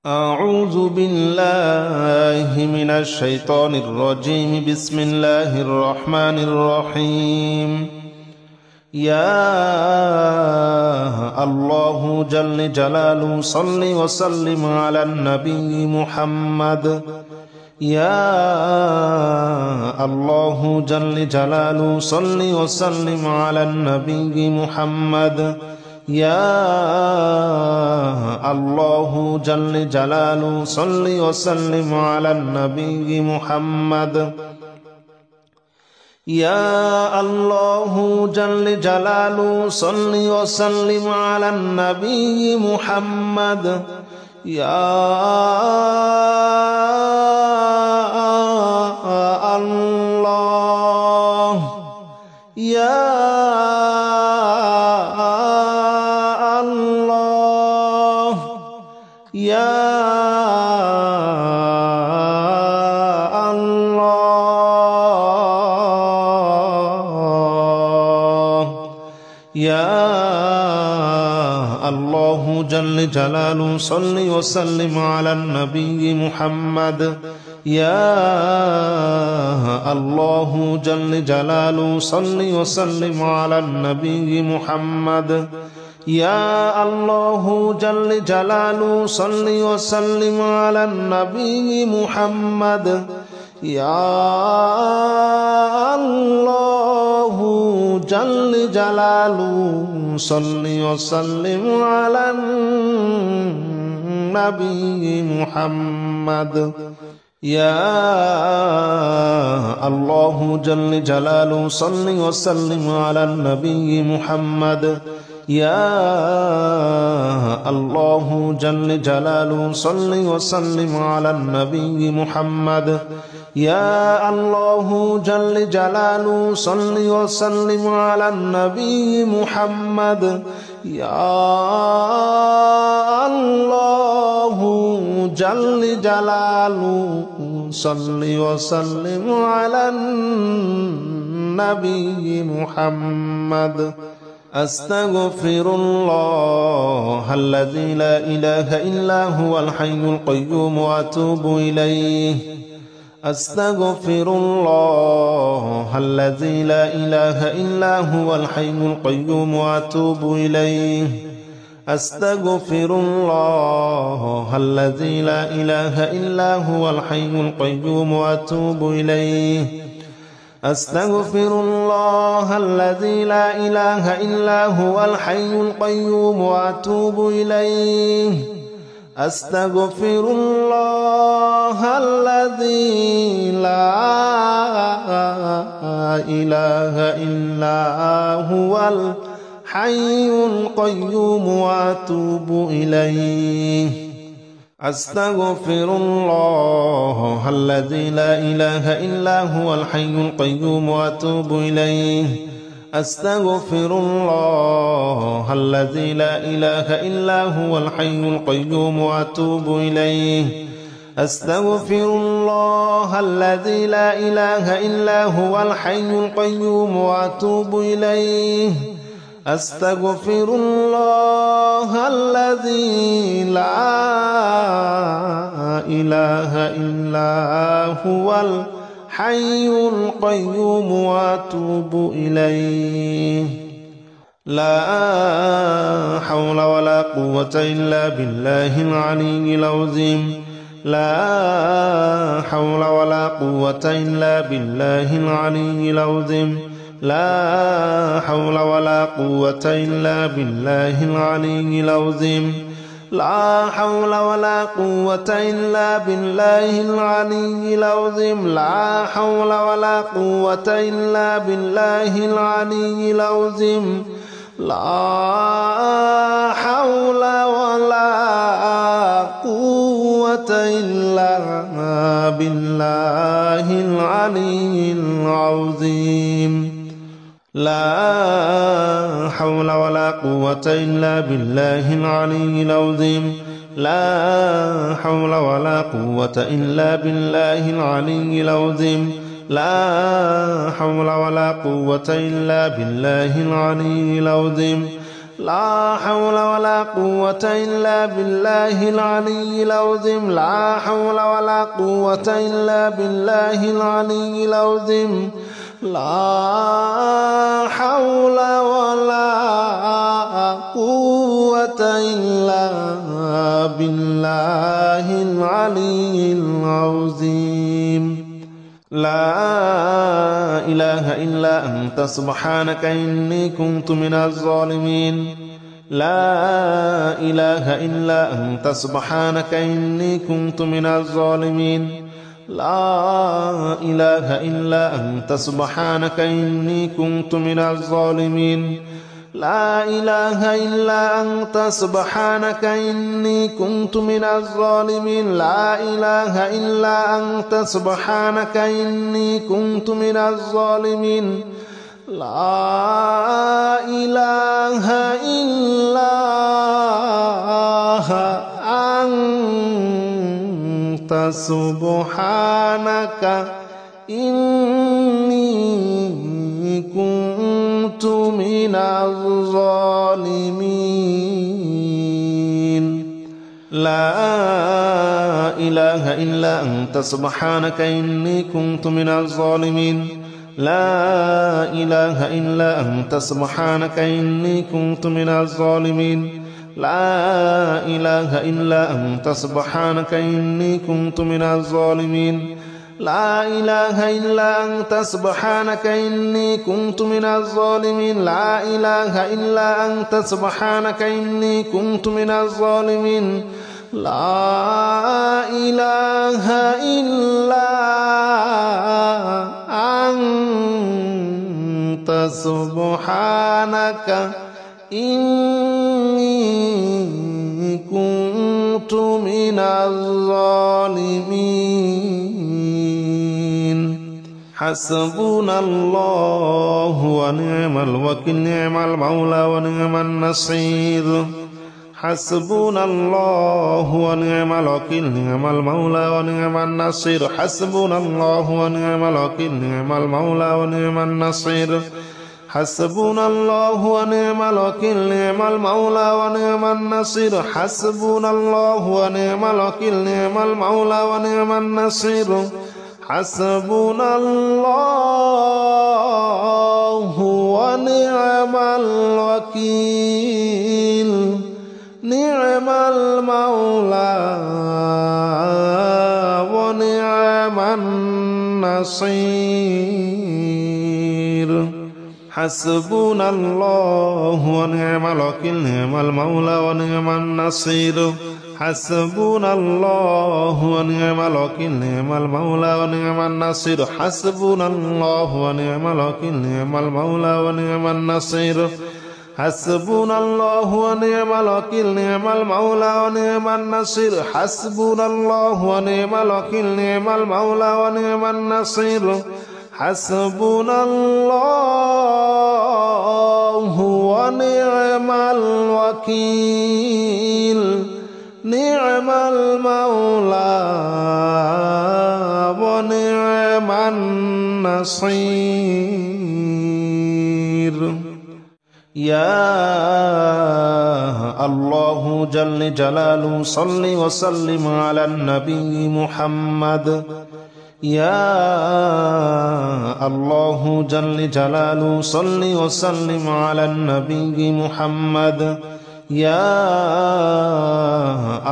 أعوذ بالله من الشيطان الرجيم. بسم الله الرحمن الرحيم. يا الله جل جلاله صل وسلم على النبي محمد. يا الله جل جلاله صل وسلم على النبي محمد. يا الله جل جلاله صل وسلم على النبي محمد. يا الله جل جلاله صل وسلم على النبي محمد. يا الله يا يا الله يا الله جل جلاله صل وسلم على النبي محمد. يا الله جل جلاله صل وسلم على النبي محمد. يا الله جل جلاله صل وسلم على النبي محمد. يا الله جل جلاله صل وسلم على النبي محمد. يا الله جل جلاله صل وسلم على النبي محمد. يا الله جل جلاله صل وسلم على النبي محمد. يا الله جل جلاله صل وسلم على النبي محمد. يا الله جل جلاله صل وسلم على النبي محمد. أستغفر الله الذي لا إله إلا هو الحي القيوم وأتوب إليه. أستغفر الله الذي لا إله إلا هو الحي القيوم وأتوب إليه. أستغفر الله الذي لا إله إلا هو الحي القيوم وأتوب إليه. أستغفر الله الذي لا إله إلا هو الحي القيوم وأتوب إليه. أستغفر الله الذي لا إله إلا هو الحي القيوم وأتوب إليه. أستغفر الله الذي لا إله إلا هو الحي القيوم وأتوب إليه. أستغفر الله الذي لا إله إلا هو الحي القيوم وأتوب إليه. أستغفر الله الذي لا إله إلا هو الحي القيوم وأتوب إليه. أستغفر الله الذي لا إله إلا هو الحي القيوم وأتوب إليه. لا حول ولا قوة إلا بالله العلي العظيم. لا حول ولا قوة إلا بالله العلي العظيم. لا حول ولا قوة إلا بالله العلي العظيم. لا حول ولا قوة إلا بالله العلي العظيم. لا حول ولا قوة إلا بالله العلي العظيم. لا حول ولا قوة إلا بالله العلي العظيم. لا حول ولا قوة إلا بالله العلي العظيم. لا حول ولا قوة إلا بالله العلي العظيم. لا حول ولا قوة إلا بالله العلي العظيم. لا حول ولا قوة إلا بالله العلي العظيم لا حول ولا قوة إلا بالله العلي العظيم لا حول ولا قوة إلا بالله العلي العظيم لا إله إلا أنت سبحانك إني كنت من الظالمين لا إله إلا أنت سبحانك إني كنت من الظالمين لا إله إلا أنت سبحانك إني كنت من الظالمين لا إله إلا أنت سبحانك إني كنت من الظالمين لا إله إلا أنت سبحانك إني كنت من الظالمين لا إله إلا أنت سبحانك إني كنت من الظالمين لا إله إلا أنت سبحانك إني كنت من الظالمين لا إله إلا أنت سبحانك إني كنت من الظالمين لا إله إلا أنت سبحانك إني كنت من الظالمين لا إله إلا أنت سبحانك إني كنت من الظالمين لا إله إلا أنت سبحانك إني كنت من الظالمين لا إله إلا أنت سبحانك إني كنت من الظالمين حسبنا الله ونعم الوكيل نعم المولى ونعم النصير حسبنا الله ونعم الوكيل نعم المولى ونعم النصير حسبنا الله ونعم الوكيل نعم المولى ونعم النصير حسبنا الله ونعم الوكيل نعم المولى ونعم النصير حسبنا الله ونعم الوكيل نعم المولى ونعم النصير حسبنا الله ونعم الوكيل نعم المولى ونعم النصير حسبنا الله ونعم الوكيل نعم المولى ونعم النصير حسبنا الله ونعم الوكيل نعم المولى ونعم النصير حسبنا الله ونعم الوكيل نعم المولى ونعم النصير حسبنا الله ونعم الوكيل نعم المولى ونعم النصير حسبنا الله ونعم الوكيل نعم المولى ونعم النصير حسبنا الله ونعم الوكيل نعم المولى ونعم النصير يا الله جل جلاله صل وسلم على النبي محمد يا الله جل جلاله صل وسلم على النبي محمد يا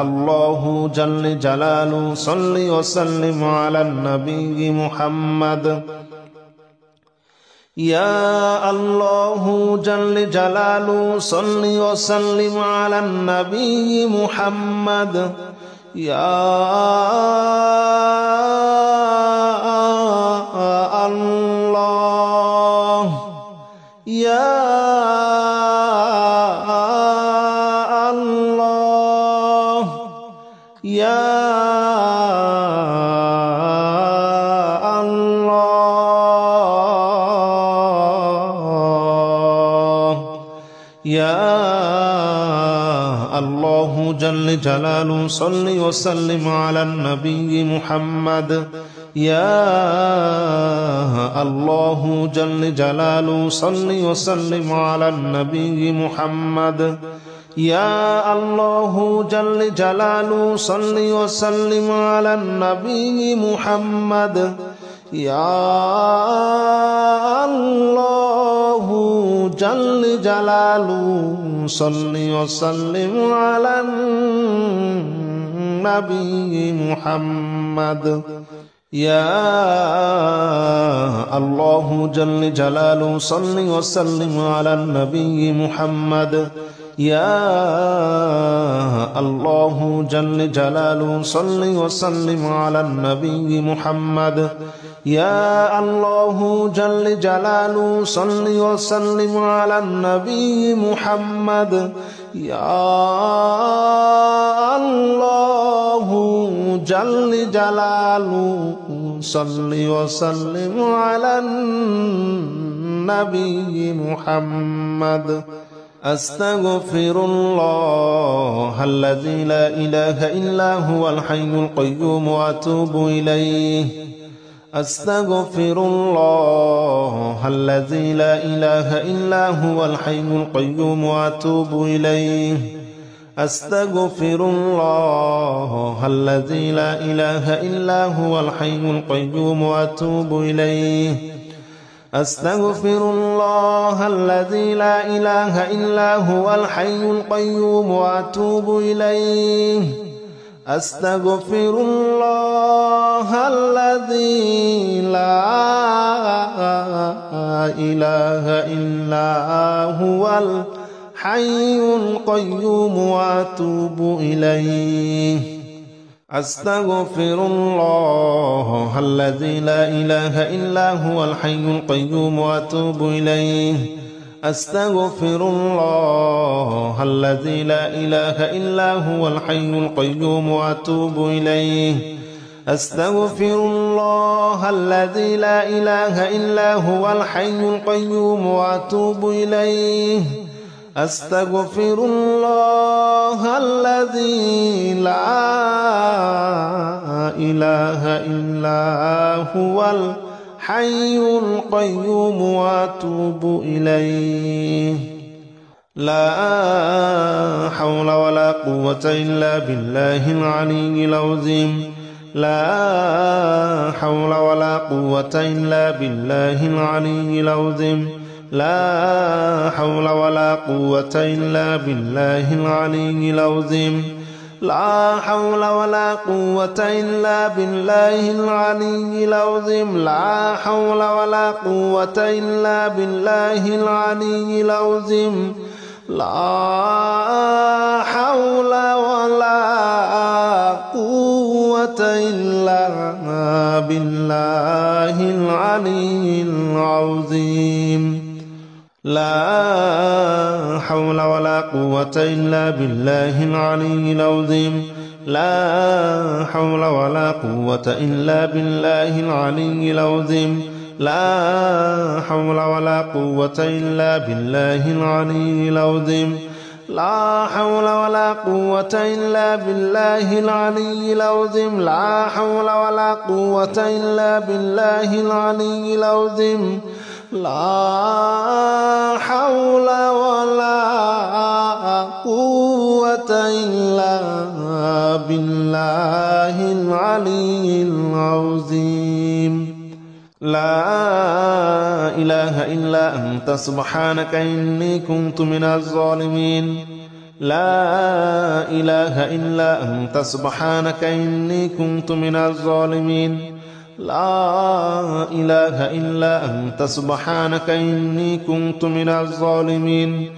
الله جل جلاله صل وسلم على النبي محمد يا الله جل جلاله صل وسلم على النبي محمد يا الله يا الله يا يا الله جل جلاله صل وسلم على النبي محمد يا الله جل جلاله صل وسلم على النبي محمد يا الله جل جلاله صل وسلم على النبي محمد يا الله جل جلاله صل وسلم على النبي محمد يا الله جل جلاله صل وسلم على النبي محمد يا الله جل جلاله صل وسلم على النبي محمد يا الله جل جلاله صل وسلم على النبي محمد يا الله جل جلاله صل وسلم على النبي محمد أستغفر الله الذي لا إله إلا هو الحي القيوم وأتوب إليه أستغفر الله الذي لا إله إلا هو الحي القيوم وأتوب إليه أستغفر الله الذي لا إله إلا هو الحي القيوم وأتوب إليه أستغفر الله الذي لا إله إلا هو الحي القيوم وأتوب إليه أستغفر الله الذي لا إله إلا هو الحي القيوم وأتوب إليه أستغفر الله الذي لا إله إلا هو الحي القيوم وأتوب إليه أستغفر الله الذي لا إله إلا هو الحي القيوم وأتوب إليه أستغفر الله الذي لا إله إلا هو الحي القيوم وأتوب إليه أستغفر الله الذي لا إله إلا هو الحي القيوم وأتوب إليه لا حول ولا قوة إلا بالله العلي العظيم لا حول ولا قوة إلا بالله العلي العظيم لا حول ولا قوة إلا بالله العلي العظيم لا حول ولا قوة إلا بالله العلي العظيم لا حول ولا قوة إلا بالله العلي العظيم لا حول ولا قوة إلا بالله العلي العظيم لا حول ولا قوة إلا بالله العلي العظيم لا حول ولا قوة إلا بالله العلي العظيم لا حول ولا قوة إلا بالله العلي العظيم لا حول ولا قوة إلا بالله العلي العظيم لا حول ولا قوة إلا بالله العلي العظيم لا حول ولا قوة إلا بالله العلي العظيم لا إله إلا أنت سبحانك إني كنت من الظالمين لا إله إلا أنت سبحانك إني كنت من الظالمين لا إله إلا أنت سبحانك إني كنت من الظالمين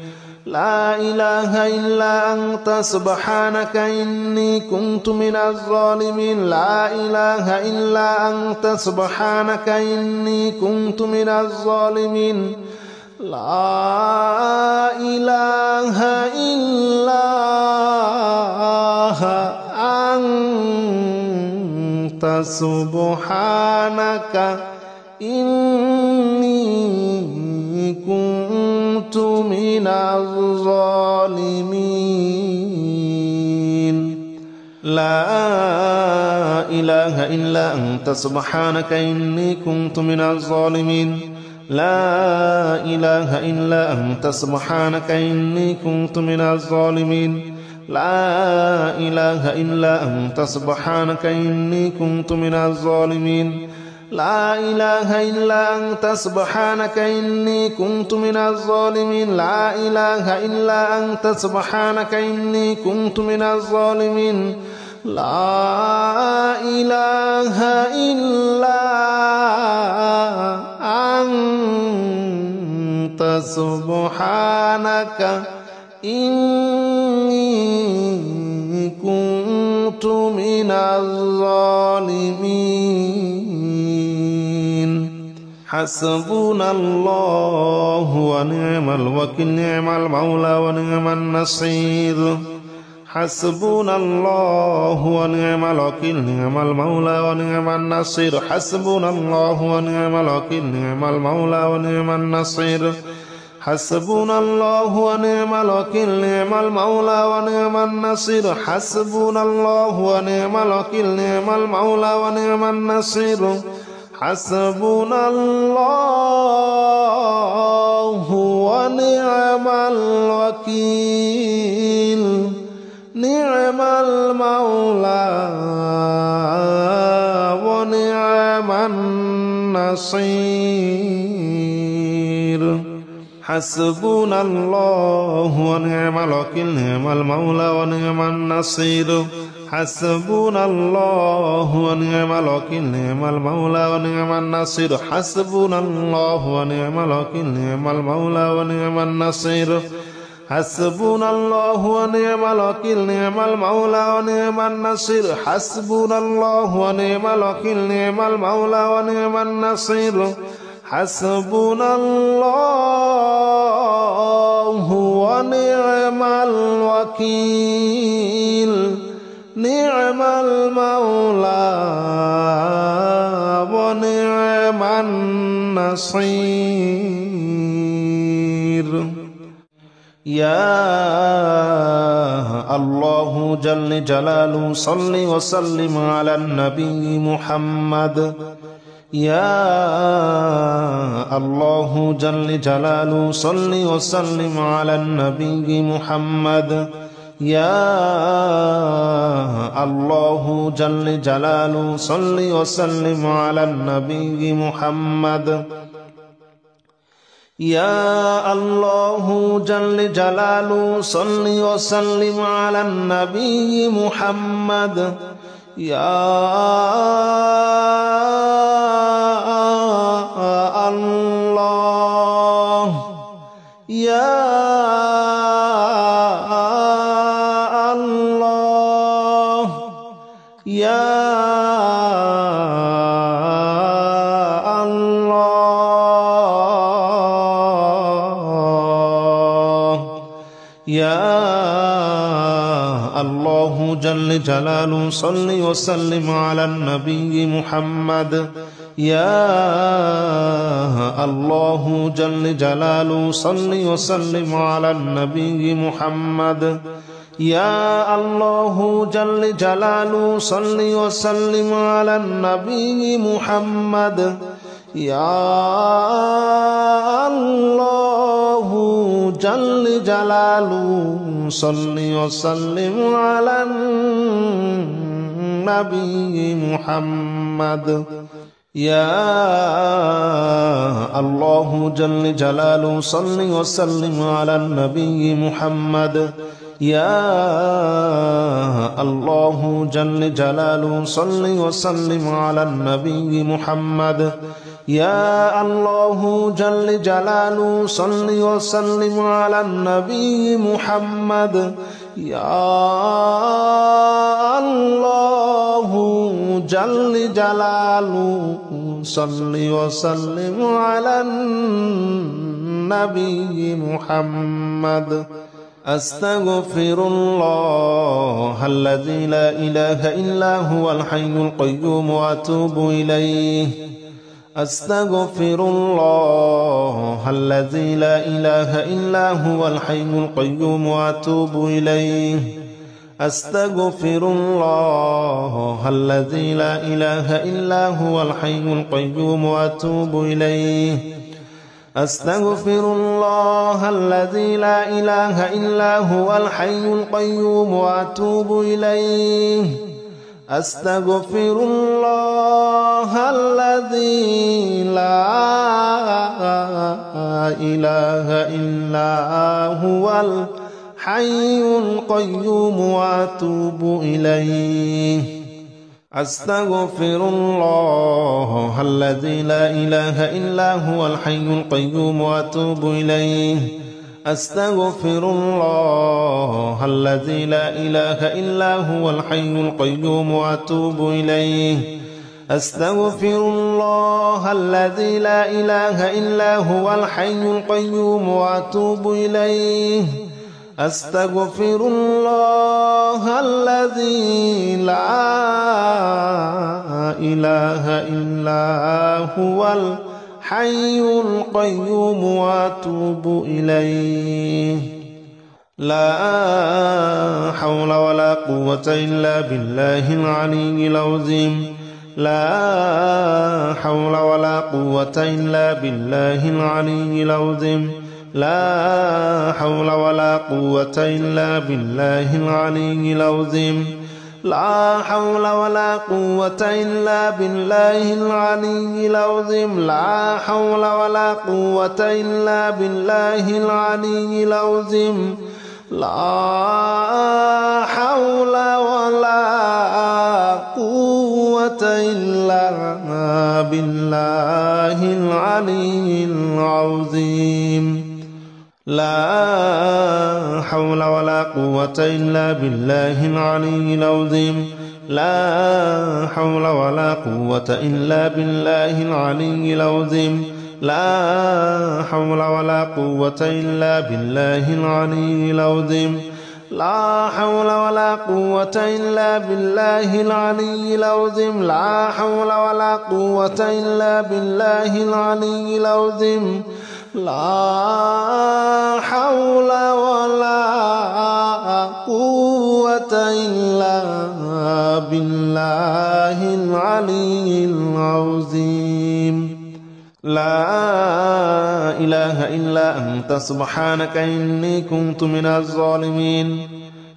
لا إله إلا أنت سبحانك إني كنت من الظالمين لا إله إلا أنت سبحانك إني كنت من الظالمين لا إله إلا أنت سبحانك إني كنت من الظالمين لا إله إلا أنت سبحانك إني كنت من الظالمين لا إله إلا أنت سبحانك إني كنت من الظالمين لا إله إلا أنت سبحانك إني كنت من الظالمين لا إله إلا أنت سبحانك إني كنت من الظالمين لا إله إلا أنت سبحانك إني كنت من الظالمين لا إله إلا أنت سبحانك إني كنت من الظالمين حسبنا الله ونعم الوكيل نعم المولى ونعم النصير حسبنا الله ونعم الوكيل نعم المولى ونعم النصير حسبنا الله ونعم الوكيل نعم المولى ونعم النصير حسبنا الله ونعم الوكيل نعم المولى ونعم النصير حسبنا الله ونعم الوكيل نعم المولى ونعم النصير حسبنا الله ونعم الوكيل نعم المولى ونعم النصير حسبنا الله ونعم الوكيل نعم المولى ونعم النصير حسبنا الله ونعم الوكيل نعم المولى ونعم النصير حسبنا الله ونعم الوكيل نعم المولى ونعم النصير حسبنا الله ونعم الوكيل نعم المولى ونعم النصير حسبنا الله ونعم الوكيل نعم المولى ونعم النصير حسبنا الله ونعم الوكيل نعم المولى ونعم النصير يا الله جل جلاله صل وسلم على النبي محمد يا الله جل جلاله صل وسلم على النبي محمد يا الله جل جلاله صل وسلم على النبي محمد يا الله جل جلاله صل وسلم على النبي محمد يا الله يا الله يا يا الله جل جلاله صل وسلم على النبي محمد يا الله جل جلاله صل وسلم على النبي محمد يا الله جل جلاله صل وسلم على النبي محمد يا الله جل جلاله صل وسلم على النبي محمد يا الله جل جلاله صل وسلم على النبي محمد يا الله جل جلاله صل وسلم على النبي محمد يا الله جل جلاله صل وسلم على النبي محمد يا الله جل جلاله صل وسلم على النبي محمد أستغفر الله الذي لا إله إلا هو الحي القيوم وأتوب إليه أستغفر الله الذي لا إله إلا هو الحي القيوم وأتوب إليه أستغفر الله الذي لا إله إلا هو الحي القيوم وأتوب إليه أستغفر الله الذي لا إله إلا هو الحي القيوم وأتوب إليه أستغفر الله الذي لا إله إلا هو الحي القيوم وأتوب إليه أستغفر الله الذي لا إله إلا هو الحي القيوم وأتوب إليه أستغفر الله الذي لا إله إلا هو الحي القيوم وأتوب إليه أستغفر الله الذي لا إله إلا هو الحي القيوم وأتوب إليه أستغفر الله الذي لا إله إلا هو الحي القيوم وأتوب إليه لا حول ولا قوة إلا بالله العلي العظيم لا حول ولا قوة إلا بالله العلي العظيم لا حول ولا قوة إلا بالله العلي العظيم لا حول ولا قوة إلا بالله العلي العظيم لا حول ولا قوة إلا بالله العلي العظيم لا حول ولا قوة إلا بالله العلي العظيم لا حول ولا قوة إلا بالله العلي العظيم لا حول ولا قوة إلا بالله العلي العظيم لا حول ولا قوة إلا بالله العلي العظيم لا حول ولا قوة إلا بالله العلي العظيم لا حول ولا قوة إلا بالله العلي العظيم لا حول ولا قوة إلا بالله العلي العظيم لا إله إلا أنت سبحانك إني كنت من الظالمين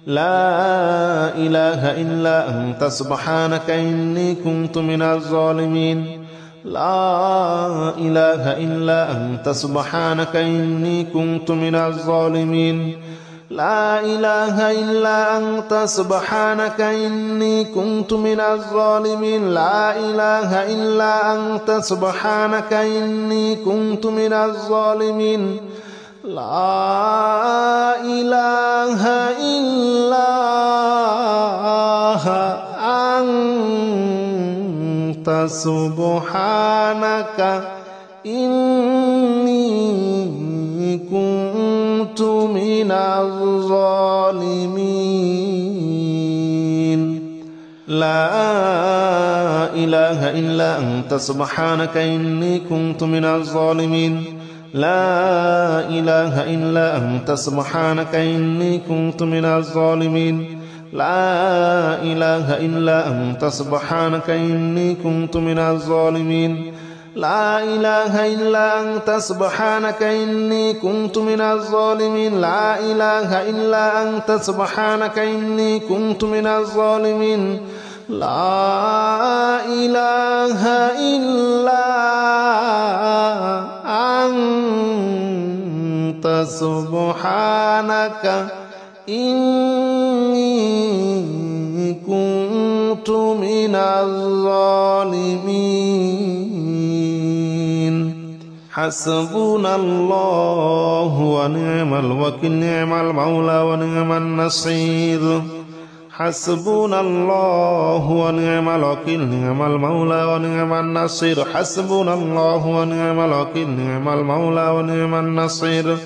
لا إله إلا أنت سبحانك إني كنت من الظالمين لا إله إلا أنت سبحانك إني كنت من الظالمين لا إله إلا أنت سبحانك إني كنت من الظالمين لا إله إلا أنت سبحانك إني كنت من الظالمين لا إله إلا أنت سبحانك إني كنت من الظالمين لا إله إلا أنت سبحانك إني كنت من الظالمين لا إله إلا أنت سبحانك إني كنت من الظالمين لا إله إلا أنت سبحانك إني كنت من الظالمين لا إله إلا أنت سبحانك إني كنت من الظالمين لا إله إلا أنت سبحانك إني كنت من الظالمين لا إله إلا أنت سبحانك إني كنت من الظالمين حسبنا الله ونعم الوكيل نعم المولى ونعم النصير حسبنا الله ونعم الوكيل نعم المولى ونعم النصير حسبنا الله ونعم الوكيل نعم المولى ونعم النصير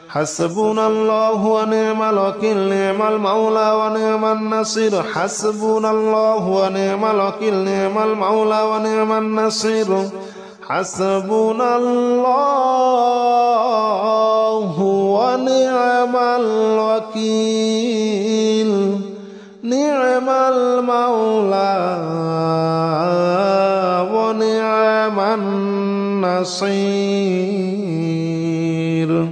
حسبنا الله ونعم الوكيل نعم المولى ونعم النصير حسبنا الله ونعم الوكيل نعم المولى ونعم النصير حسبنا الله ونعم الوكيل نعم المولى ونعم النصير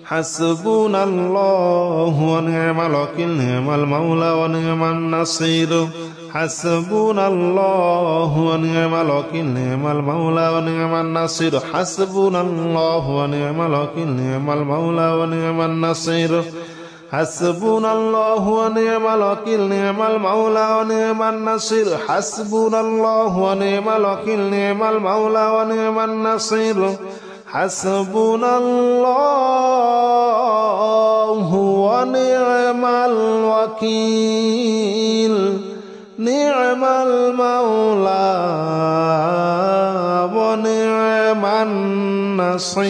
حسبنا الله ونعم الوكيل نعم المولى ونعم النصير حسبنا الله ونعم الوكيل نعم المولى ونعم النصير حسبنا الله ونعم الوكيل نعم المولى ونعم النصير حسبنا الله ونعم الوكيل نعم المولى ونعم النصير حسبنا الله ونعم الوكيل نعم المولى ونعم النصير حسبنا الله ونعم الوكيل نعم المولى ونعم النصير